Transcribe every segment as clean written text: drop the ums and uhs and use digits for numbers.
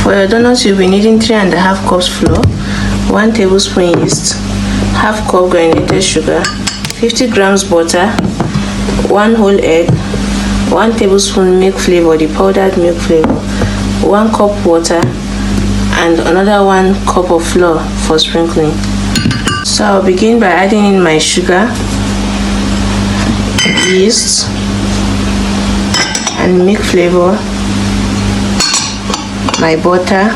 For your donuts, you'll be needing 3.5 cups flour, 1 tablespoon yeast, half cup granulated sugar, 50 grams butter, 1 whole egg, 1 tablespoon milk flavor, the powdered milk flavor, 1 cup water, and another 1 cup of flour for sprinkling. So I'll begin by adding in my sugar, yeast, and milk flavor, my butter,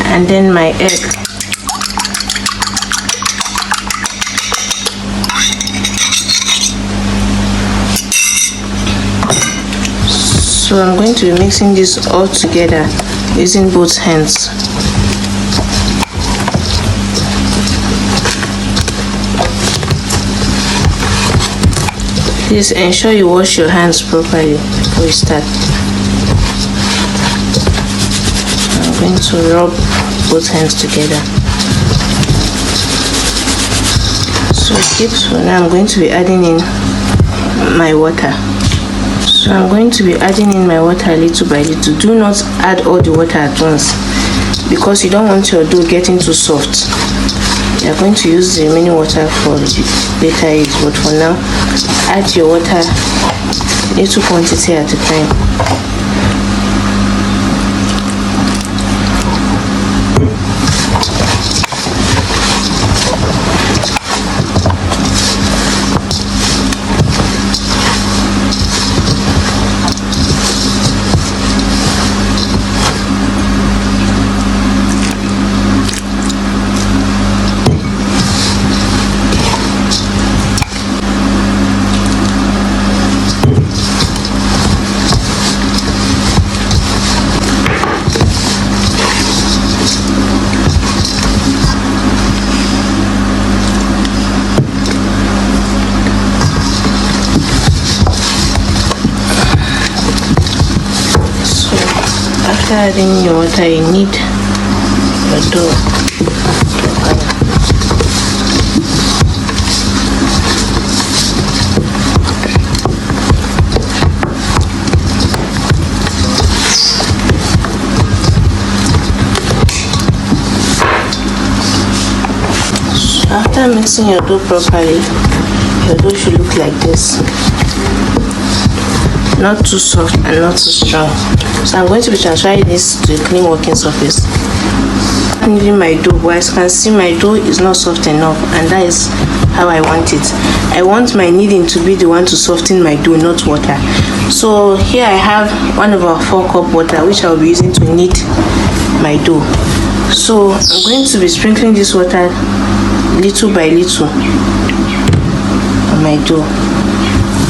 and then my egg. So I'm going to be mixing this all together using both hands. Please ensure you wash your hands properly before you start. I'm going to rub both hands together. So now I'm going to be adding in my water. So I'm going to be adding in my water little by little. Do not add all the water at once because you don't want your dough getting too soft. You are going to use the remaining water for later use, but for now, add your water little quantity at a time. After adding your water, you knead your dough. So after mixing your dough properly, your dough should look like this. Not too soft and not too strong. So I'm going to be transferring this to a clean working surface. I'm kneading my dough, but as you can see, my dough is not soft enough, and that is how I want it. I want my kneading to be the one to soften my dough, not water. So here I have 1/4 cup water, which I'll be using to knead my dough. So I'm going to be sprinkling this water little by little on my dough.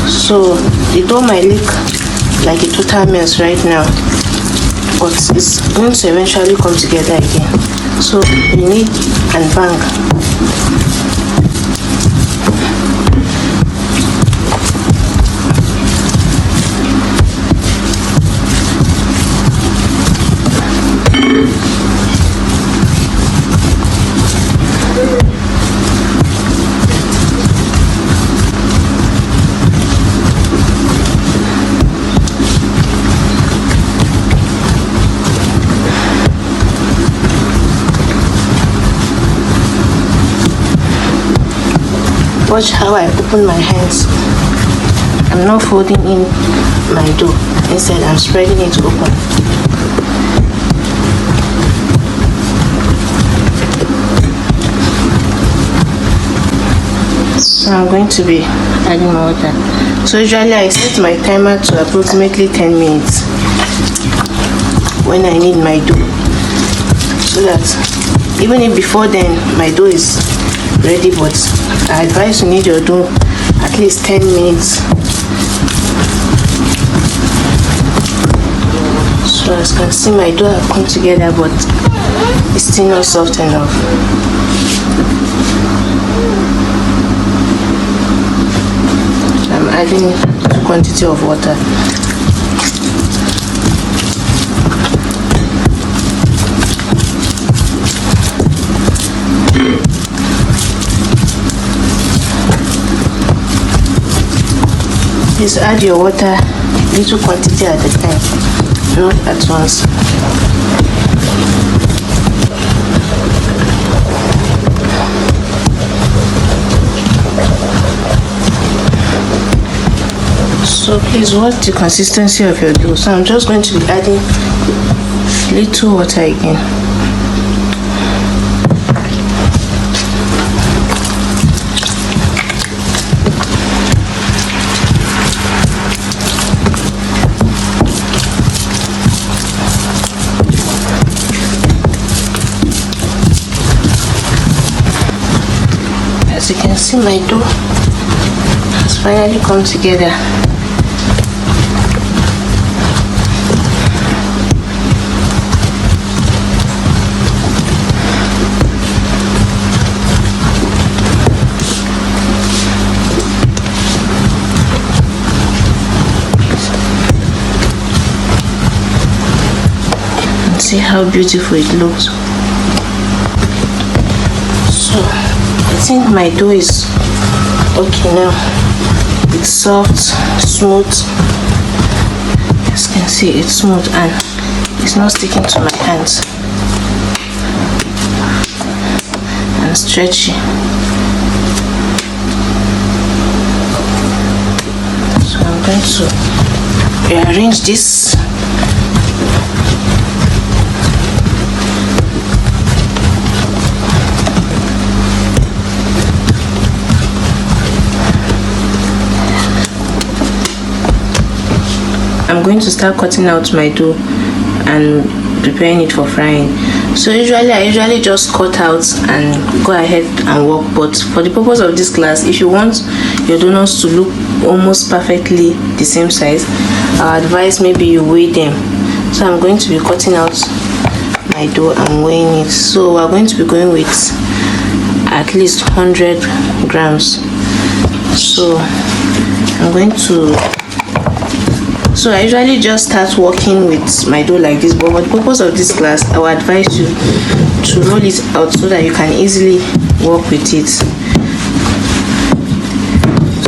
So the dough might look like a total mess right now, but it's going to eventually come together again. So you knead and bang. Watch how I open my hands. I'm not folding in my dough. Instead, I'm spreading it open. So I'm going to be adding water. So usually I set my timer to approximately 10 minutes when I knead my dough, so that even if before then my dough is ready, but I advise you knead your dough at least 10 minutes. So as you can see, my dough have come together, but it's still not soft enough. I'm adding a quantity of water. Please add your water little quantity at a time, not at once. So please watch the consistency of your dough. So I'm just going to be adding little water again. As you can see, my dough has finally come together. See how beautiful it looks. So I think my dough is okay now. It's soft, smooth. As you can see, it's smooth and it's not sticking to my hands, and stretchy. So I'm going to rearrange this. I'm going to start cutting out my dough and preparing it for frying. So I usually just cut out and go ahead and work, but for the purpose of this class, if you want your donuts to look almost perfectly the same size, I advise maybe you weigh them. So I'm going to be cutting out my dough and weighing it. So we're going to be going with at least 100 grams. So I'm going to I usually just start working with my dough like this, but for the purpose of this class, I would advise you to roll it out so that you can easily work with it.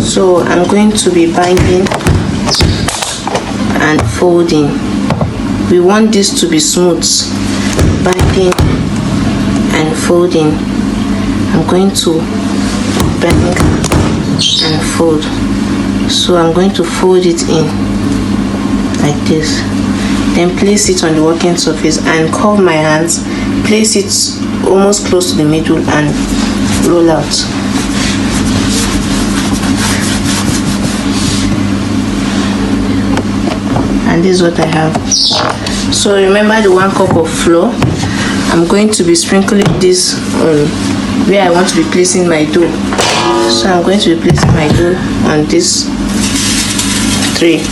So I'm going to be binding and folding. We want this to be smooth. Binding and folding. I'm going to bang and fold. So I'm going to fold it in like this, then place it on the working surface and curve my hands, place it almost close to the middle and roll out. And this is what I have. So remember the 1 cup of flour. I'm going to be sprinkling this on where I want to be placing my dough. So I'm going to be placing my dough on this tray.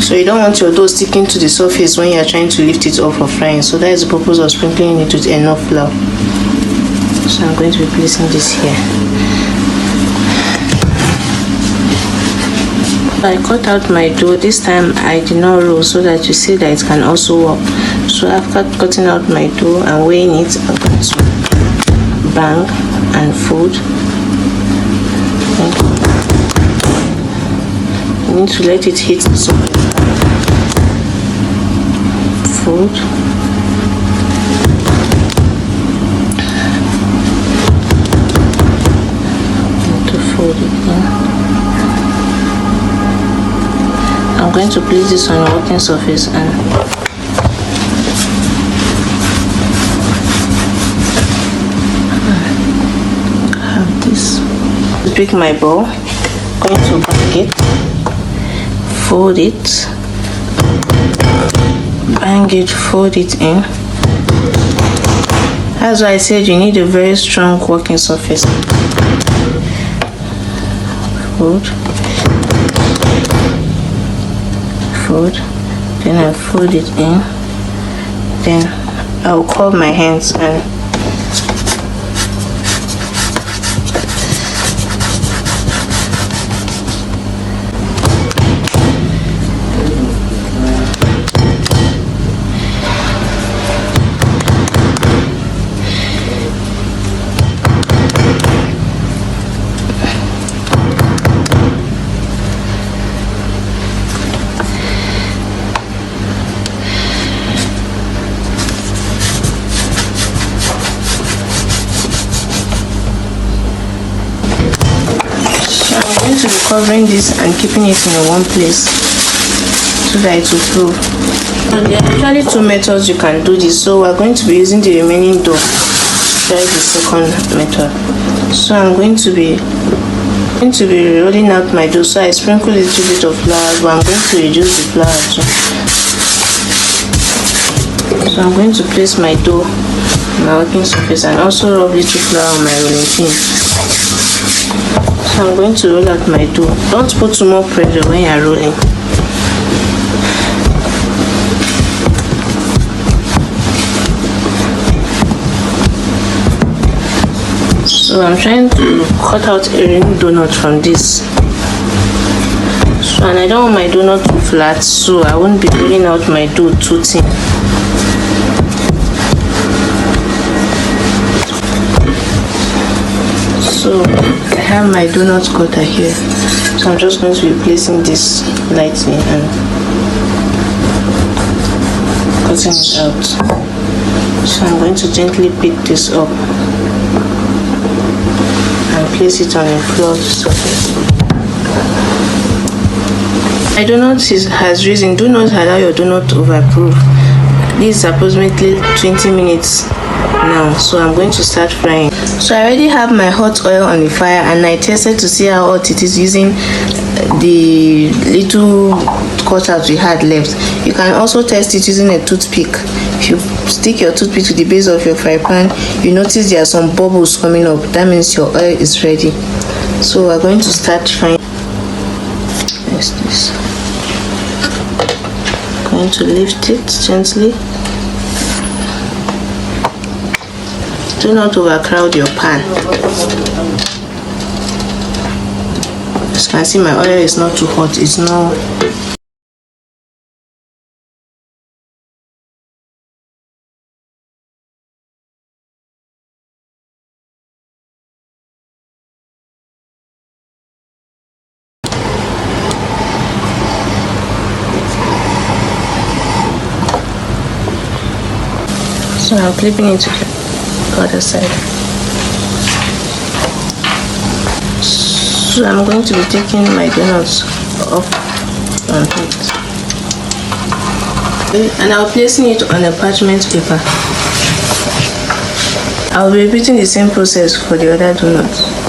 So you don't want your dough sticking to the surface when you are trying to lift it off for frying. So that is the purpose of sprinkling it with enough flour. So I'm going to be placing this here. I cut out my dough. This time I did not roll so that you see that it can also work. So after cutting out my dough and weighing it, I'm going to bang and fold. You need to let it hit the surface. Fold. To fold it in. I'm going to place this on a working surface and have this. Pick my bowl. Going to bang it. Fold it, bang it, fold it in. That's why I said you need a very strong working surface. Fold, fold, then I fold it in. Then I will curl my hands and covering this and keeping it in one place so that it will prove. And there are actually two methods you can do this, so we're going to be using the remaining dough to try the second method. So I'm going to be rolling out my dough. So I sprinkle a little bit of flour, but I'm going to reduce the flour too. So I'm going to place my dough on my working surface and also rub little flour on my rolling pin. So I'm going to roll out my dough. Don't put too much pressure when you're rolling. So I'm trying to cut out a ring donut from this. So, and I don't want my donut too flat, so I won't be rolling out my dough too thin. So I have my donut cutter here. So I'm just going to be placing this lightly and cutting it out. So I'm going to gently pick this up and place it on a flat surface. My donut has risen. Do not allow your donut to overproof. This is approximately 20 minutes now, so I'm going to start frying. So I already have my hot oil on the fire and I tested to see how hot it is using the little cutout we had left. You can also test it using a toothpick. If you stick your toothpick to the base of your fry pan, you notice there are some bubbles coming up. That means your oil is ready. So we're going to start frying. Yes, this. Going to lift it gently. Do not overcrowd your pan. As you can see, my oil is not too hot. It's not. So I'm clipping it to the other side. So I'm going to be taking my donuts off on it. And I'll be placing it on a parchment paper. I'll be repeating the same process for the other donuts.